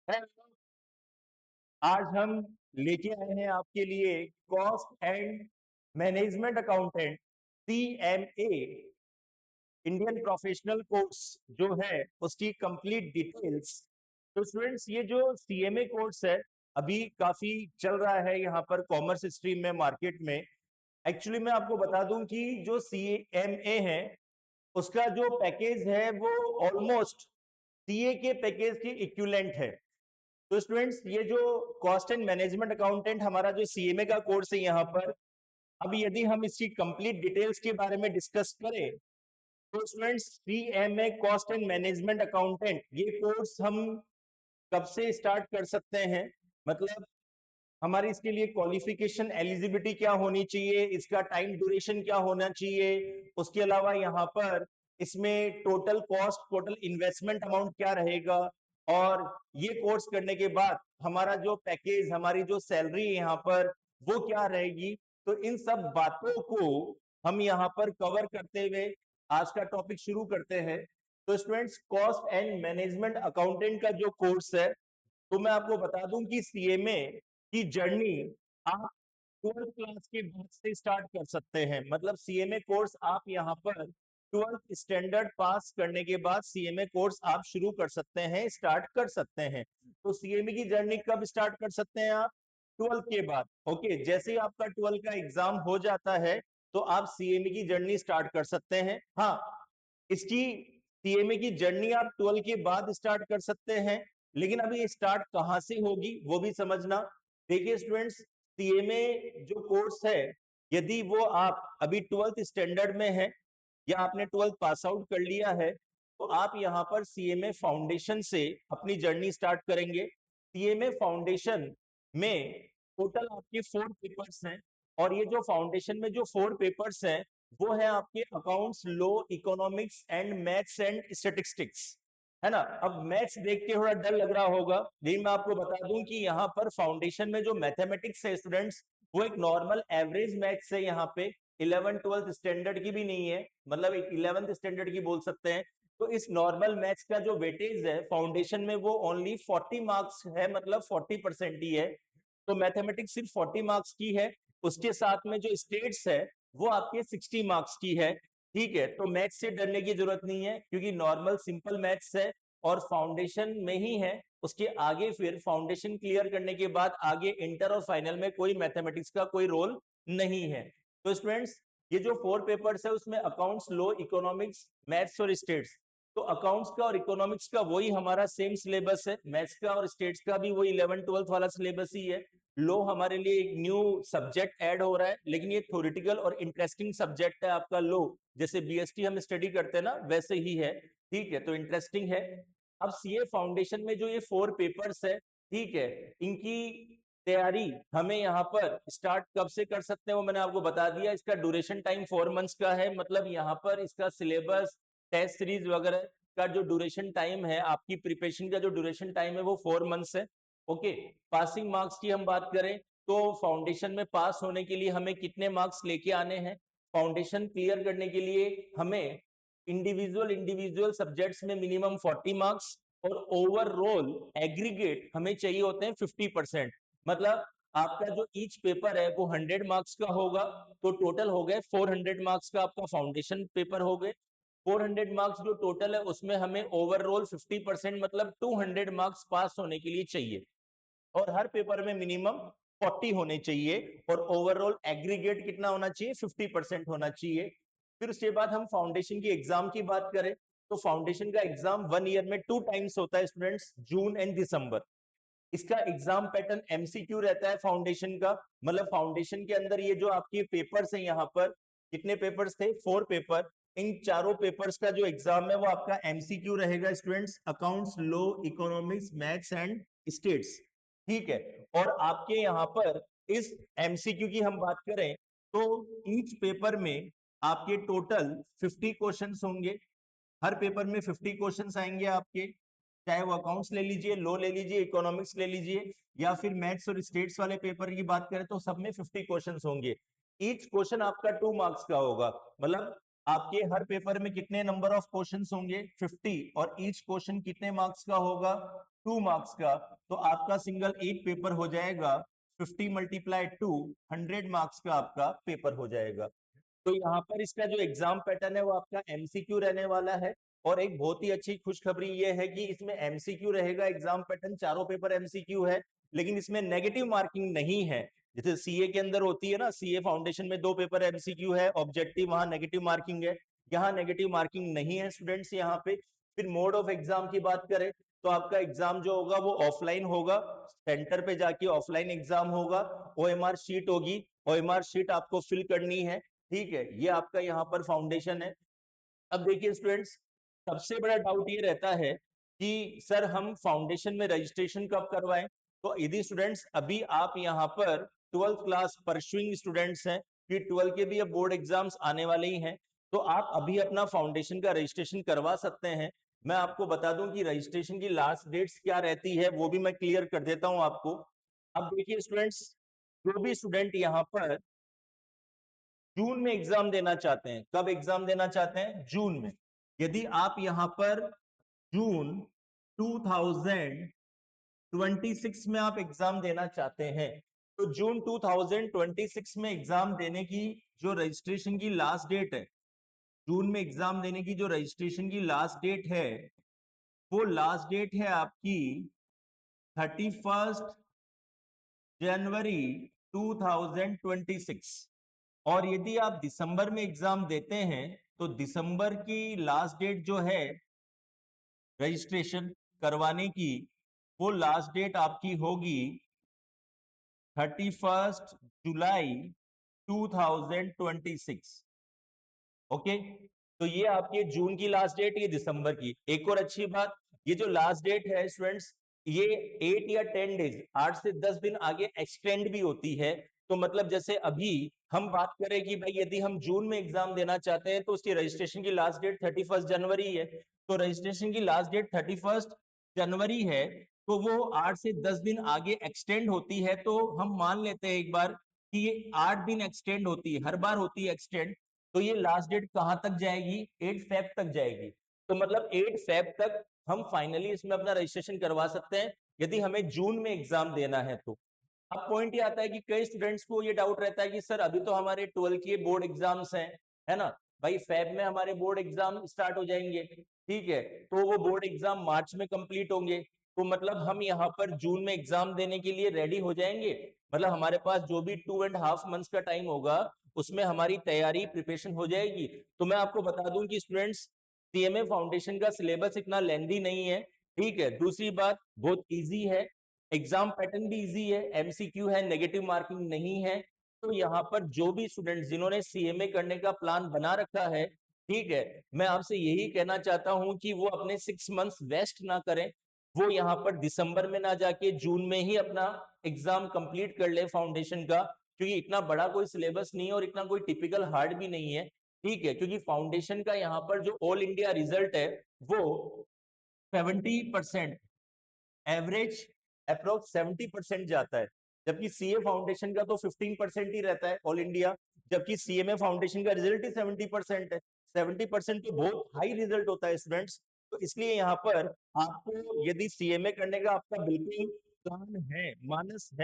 Hello, आज हम लेके आए हैं आपके लिए cost and management accountant CMA Indian professional course जो है उसकी कंप्लीट डिटेल्स। तो स्टूडेंट्स, ये जो CMA कोर्स है अभी काफी चल रहा है यहाँ पर कॉमर्स स्ट्रीम में, मार्केट में। एक्चुअली मैं आपको बता दूं कि जो CMA है उसका जो पैकेज है वो ऑलमोस्ट CA के पैकेज की इक्विवेलेंट है। तो स्टूडेंट्स, ये जो कॉस्ट एंड मैनेजमेंट अकाउंटेंट हमारा जो CMA का कोर्स है यहाँ पर, अब यदि हम इसकी कंप्लीट डिटेल्स के बारे में डिस्कस करें तो students, CMA cost and management accountant ये कोर्स हम कब से स्टार्ट कर सकते हैं, मतलब हमारी इसके लिए क्वालिफिकेशन एलिजिबिलिटी क्या होनी चाहिए, इसका टाइम ड्यूरेशन क्या होना चाहिए, उसके अलावा यहाँ पर इसमें total cost, total investment amount क्या रहेगा, और ये कोर्स करने के बाद हमारा जो पैकेज, हमारी जो सैलरी यहाँ पर वो क्या रहेगी। तो इन सब बातों को हम यहाँ पर कवर करते हुए आज का टॉपिक शुरू करते हैं। तो students, cost and management accountant का जो कोर्स है, तो मैं आपको बता दूं कि CMA की जर्नी आप 12th क्लास के बाद से स्टार्ट कर सकते हैं। मतलब CMA कोर्स आप यहाँ पर 12th स्टैंडर्ड पास करने के बाद CMA कोर्स आप शुरू कर सकते हैं, स्टार्ट कर सकते हैं। तो CMA की जर्नी कब स्टार्ट कर सकते हैं आप? 12th के बाद। ओके, जैसे ही आपका 12th का एग्जाम हो जाता है तो आप CMA की जर्नी स्टार्ट कर सकते हैं। हाँ, इसकी CMA की जर्नी आप 12 के बाद स्टार्ट कर सकते हैं, लेकिन अभी स्टार्ट कहां से होगी वो भी समझना। देखिए स्टूडेंट्स, CMA जो कोर्स है, यदि वो आप अभी 12th स्टैंडर्ड में है या आपने 12th पास आउट कर लिया है तो आप यहाँ पर CMA फाउंडेशन से अपनी जर्नी स्टार्ट करेंगे। CMA फाउंडेशन में टोटल आपके 4 पेपर्स हैं, और ये जो फाउंडेशन में जो 4 पेपर्स हैं वो है आपके accounts, law, economics and maths and statistics, है ना। अब मैथ्स देख के थोड़ा डर लग रहा होगा, लेकिन मैं आपको बता दूं कि यहाँ पर फाउंडेशन में जो मैथमेटिक्स है स्टूडेंट्स, वो एक नॉर्मल एवरेज मैथ्स है। यहाँ पे 11th 12th स्टैंडर्ड की भी नहीं है, मतलब एक 11th स्टैंडर्ड की बोल सकते हैं। तो इस नॉर्मल मैथ्स का जो वेटेज है फाउंडेशन में वो ओनली 40 मार्क्स है, मतलब 40% ही है। तो मैथमेटिक्स सिर्फ 40 मार्क्स की है। उसके साथ में जो स्टेट्स है वो आपके 60 मार्क्स की है। ठीक है, तो मैथ्स से डरने की जरूरत नहीं है क्योंकि नॉर्मल सिंपल मैथ्स है और फाउंडेशन में ही है। उसके आगे फिर फाउंडेशन क्लियर करने के बाद आगे इंटर और फाइनल में कोई मैथमेटिक्स का कोई रोल नहीं है। तो स्टूडेंट्स, ये जो 4 पेपर्स है उसमें अकाउंट्स, लॉ, इकोनॉमिक्स, मैथ्स और स्टेट्स। तो अकाउंट्स का और इकोनॉमिक्स का वही हमारा सेम सिलेबस है, मैथ्स का और स्टेट्स का भी वही 11th 12th वाला सिलेबस ही है। लो हमारे लिए एक न्यू सब्जेक्ट ऐड हो रहा है, लेकिन ये थ्योरेटिकल और इंटरेस्टिंग सब्जेक्ट है आपका लो। जैसे BST हम स्टडी करते हैं ना, वैसे ही है। ठीक है, तो इंटरेस्टिंग है। अब CA फाउंडेशन में जो ये 4 पेपर्स है, ठीक है, इनकी तैयारी हमें यहाँ पर स्टार्ट कब से कर सकते हैं वो मैंने आपको बता दिया। इसका ड्यूरेशन टाइम 4 मंथ्स का है, मतलब यहाँ पर इसका सिलेबस, टेस्ट सीरीज वगैरह का जो ड्यूरेशन टाइम है, आपकी प्रिपरेशन का जो ड्यूरेशन टाइम है वो 4 मंथ्स है। ओके, पासिंग मार्क्स की हम बात करें तो फाउंडेशन में पास होने के लिए हमें कितने मार्क्स लेके आने हैं? फाउंडेशन क्लियर करने के लिए हमें इंडिविजुअल इंडिविजुअल सब्जेक्ट्स में मिनिमम 40 मार्क्स और ओवरऑल एग्रीगेट हमें चाहिए होते हैं 50%। मतलब आपका जो ईच पेपर है वो 100 मार्क्स का होगा, तो टोटल हो गए 400 मार्क्स का आपका फाउंडेशन पेपर हो गए। 400 मार्क्स जो टोटल है उसमें हमें ओवरऑल 50%, मतलब 200 मार्क्स पास होने के लिए चाहिए, और हर पेपर में मिनिमम 40 होने चाहिए, और ओवरऑल एग्रीगेट कितना होना चाहिए? 50% होना चाहिए। फिर उसके बाद हम फाउंडेशन की एग्जाम की बात करें तो फाउंडेशन का एग्जाम 1 ईयर में 2 टाइम्स होता है स्टूडेंट्स, जून एंड दिसंबर। इसका एग्जाम पैटर्न MCQ रहता है फाउंडेशन का। मतलब फाउंडेशन के अंदर ये जो आपके पेपर्स हैं यहाँ पर, कितने पेपर्स थे? 4 पेपर। इन चारों पेपर्स का जो एग्जाम है वो आपका MCQ रहेगा students, accounts, law, economics, maths and states. ठीक है, और आपके यहाँ पर इस MCQ की हम बात करें तो ईच पेपर में आपके टोटल 50 क्वेश्चंस होंगे। हर पेपर में 50 क्वेश्चंस आएंगे आपके, चाहे वो अकाउंट्स ले लीजिए, लो ले लीजिए, इकोनॉमिक्स ले लीजिए, या फिर मैथ्स और स्टेट्स वाले पेपर की बात करें तो सब में 50 क्वेश्चंस होंगे। ईच क्वेश्चन आपका 2 मार्क्स का होगा, मतलब आपके हर पेपर में कितने नंबर ऑफ क्वेश्चंस होंगे? 50, और ईच क्वेश्चन कितने मार्क्स का होगा? 2 मार्क्स का। तो आपका सिंगल एक पेपर हो जाएगा 50 मल्टीप्लाई 2, 100 मार्क्स का आपका पेपर हो जाएगा। तो यहाँ पर इसका जो एग्जाम पैटर्न है वो आपका एमसीक्यू रहने वाला है। और एक बहुत ही अच्छी खुशखबरी ये है कि इसमें एमसीक्यू रहेगा, एग्जाम पैटर्न चारों पेपर एमसीक्यू है, लेकिन इसमें नेगेटिव मार्किंग नहीं है। जैसे सीए के अंदर होती है ना, सीए फाउंडेशन में 2 पेपर एमसीक्यू है, ऑब्जेक्टिव, वहां नेगेटिव मार्किंग है। यहाँ नेगेटिव मार्किंग नहीं है स्टूडेंट्स यहाँ पे। फिर मोड ऑफ एग्जाम की बात करें तो आपका एग्जाम जो होगा वो ऑफलाइन होगा, सेंटर पे जाके ऑफलाइन एग्जाम होगा। ओएमआर शीट होगी, ओएमआर शीट आपको फिल करनी है। ठीक है, ये आपका यहाँ पर फाउंडेशन है। अब देखिए स्टूडेंट्स, सबसे बड़ा डाउट ये रहता है कि सर हम फाउंडेशन में रजिस्ट्रेशन कब करवाएं? तो यदि स्टूडेंट्स अभी आप यहाँ पर 12th क्लास परस्यूइंग स्टूडेंट्स हैं, कि 12 के भी अब बोर्ड एग्जाम्स आने वाले ही हैं, तो आप अभी अपना फाउंडेशन का रजिस्ट्रेशन करवा सकते हैं। मैं आपको बता दूं कि रजिस्ट्रेशन की लास्ट डेट्स क्या रहती है, वो भी मैं क्लियर कर देता हूं आपको। अब देखिए स्टूडेंट्स, जो भी स्टूडेंट यहाँ पर जून में एग्जाम देना चाहते हैं, कब एग्जाम देना चाहते हैं? जून में। यदि आप यहां पर जून 2026 में आप एग्जाम देना चाहते हैं, तो जून 2026 में एग्जाम देने की जो रजिस्ट्रेशन की लास्ट डेट है, जून में एग्जाम देने की जो रजिस्ट्रेशन की लास्ट डेट है, वो लास्ट डेट है आपकी 31 जनवरी 2026। और यदि आप दिसंबर में एग्जाम देते हैं तो दिसंबर की लास्ट डेट जो है रजिस्ट्रेशन करवाने की, वो लास्ट डेट आपकी होगी 31 जुलाई 2026। ओके, तो ये आपके जून की लास्ट डेट, ये दिसंबर की। एक और अच्छी बात, ये जो लास्ट डेट है स्टूडेंट्स, ये 8 या 10 डेज, 8 से 10 दिन आगे एक्सटेंड भी होती है। तो मतलब जैसे अभी हम बात करें कि भाई यदि हम जून में एग्जाम देना चाहते हैं तो उसकी रजिस्ट्रेशन की लास्ट डेट 31 जनवरी है, तो रजिस्ट्रेशन की लास्ट डेट 31 जनवरी है, तो वो 8 से 10 दिन आगे एक्सटेंड होती है। तो हम मान लेते हैं एक बार कि ये 8 दिन एक्सटेंड होती है, हर बार होती है एक्सटेंड। तो ये लास्ट डेट कहां तक जाएगी? 8 फेब तक जाएगी। तो मतलब 8 फेब तक हम फाइनली इसमें अपना रजिस्ट्रेशन करवा सकते हैं, यदि हमें जून में एग्जाम देना है तो। अब पॉइंट ये आता है कि कई स्टूडेंट्स को ये डाउट रहता है कि सर अभी तो हमारे 12 के बोर्ड एग्जाम्स हैं, है ना भाई, फेब में हमारे बोर्ड एग्जाम स्टार्ट हो जाएंगे, ठीक है, तो वो बोर्ड एग्जाम मार्च में कंप्लीट होंगे, तो मतलब हम यहाँ पर जून में एग्जाम देने के लिए रेडी हो जाएंगे? मतलब हमारे पास जो भी 2.5 मंथ्स का टाइम होगा उसमें हमारी तैयारी प्रिपरेशन हो जाएगी? तो मैं आपको बता दूं कि स्टूडेंट्स, सीएमए फाउंडेशन का सिलेबस इतना लेंथी नहीं है, ठीक है। दूसरी बात, बहुत इजी है, एग्जाम पैटर्न भी इजी है, एमसीक्यू है, नेगेटिव मार्किंग नहीं है। तो यहाँ पर जो भी स्टूडेंट जिन्होंने सीएमए करने का प्लान बना रखा है, ठीक है, मैं आपसे यही कहना चाहता हूं कि वो अपने 6 मंथ्स वेस्ट ना करें, वो यहाँ पर दिसंबर में ना जाके जून में ही अपना एग्जाम कंप्लीट कर ले फाउंडेशन का, क्योंकि इतना बड़ा कोई सिलेबस नहीं है और इतना कोई टिपिकल हार्ड भी नहीं है, ठीक है। क्योंकि फाउंडेशन का यहाँ पर जो ऑल इंडिया रिजल्ट है वो 70%, एवरेज अप्रोक्स 70% जाता है, जबकि सीए फाउंडेशन का तो 15% ही रहता है ऑल इंडिया, जबकि सीएमए फाउंडेशन का रिजल्ट ही 70% है। 70% तो बहुत हाई रिजल्ट होता है स्टूडेंट्स। तो इसलिए यहाँ पर आपको यदि सीएमए करने का आपका बिल्कुल प्लान है, मानस है,